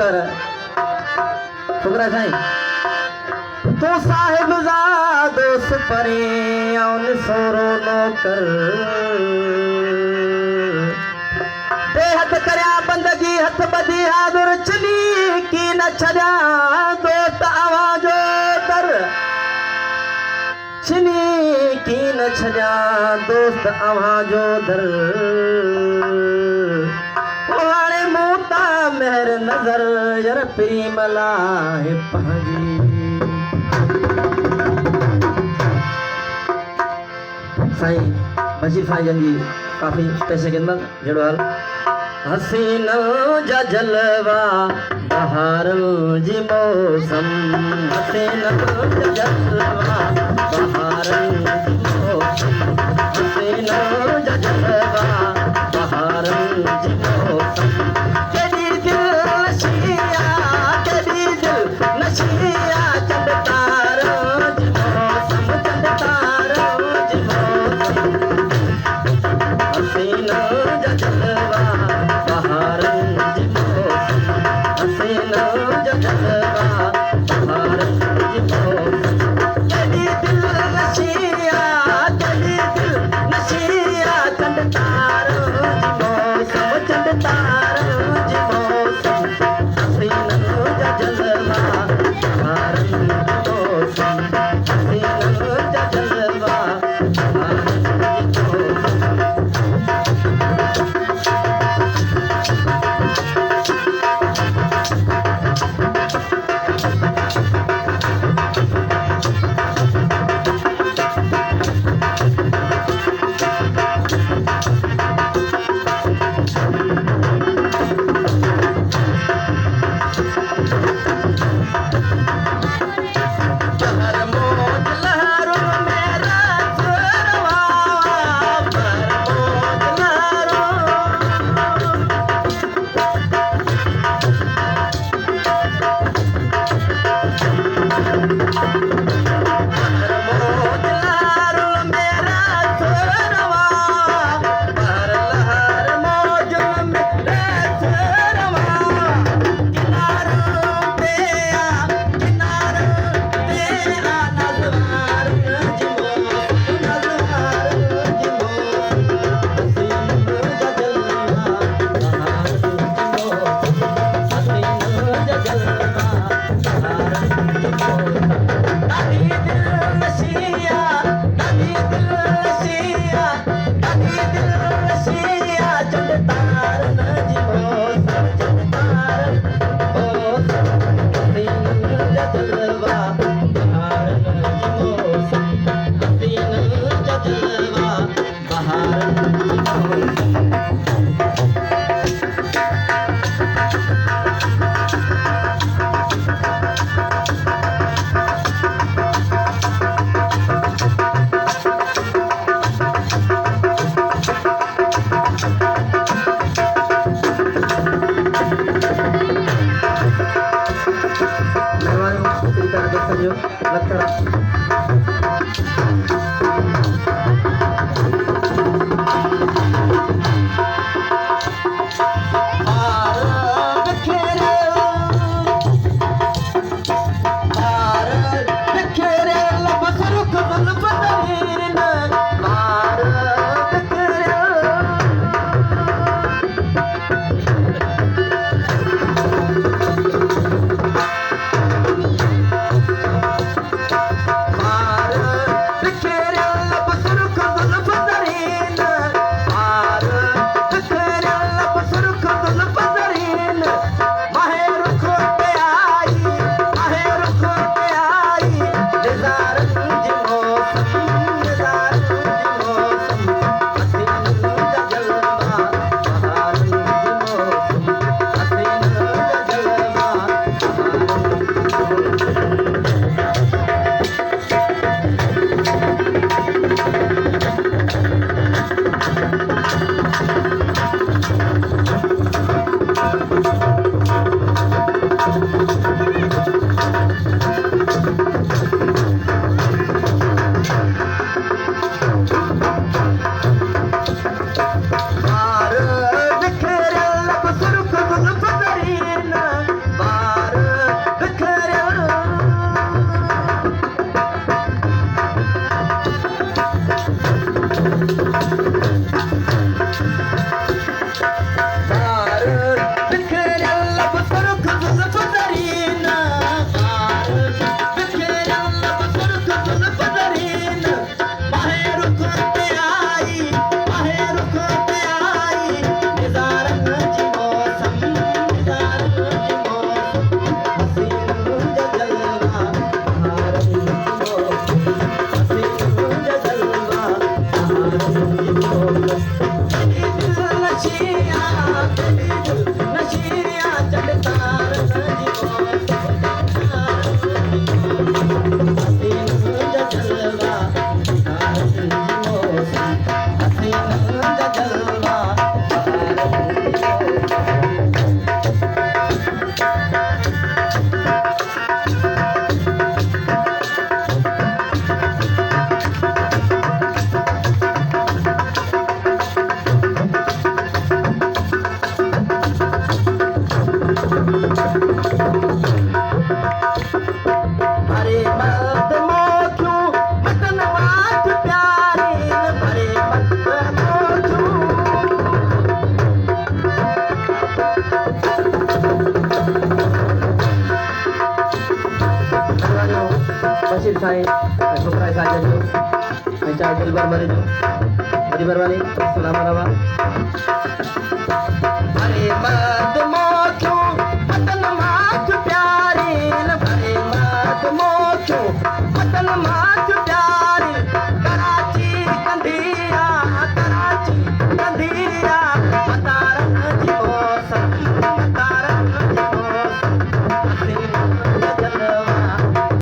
कर फुकरा साईं तो साहिब जा दोस्त परे आउन सोरो नो कर ते हथ करया बंदगी हथ बदी हाजुर चली की न छड़ा दोस्त आवाजो दर चली की न छड़ा दोस्त आवाजो दर वाले मोता मेहर नजर यर प्रीमला है पहाड़ी साईं बशीर साईं जंगी काफी पैसे के अंदर जड़ो हाल हसीन जा जलवा बहार जी मौसम हसीन जा जलवा बहार जी मौसम हसीन जा जलवा बहार जी मौसम तेरी दिल नशिया तेरी दिल नशिया चंदतार जी मौसम चंदतार जी मौसम हसीन जा जलवा बहार जी मौसम हसीन जा जलवा बहार जी मौसम तेरी दिल नशिया चंदतार जी मौसम चंदतार जी मौसम हसीन जा जलवा बहार जी मौसम हसीन जा जलवा बहार जी मौसम आशीष साईं सुखराय साजन पंचायत दिल बरबरी जो बड़ी बरवानी सलाम रवा भरे मत मोचो वतन मात प्यारे भरे मत मोचो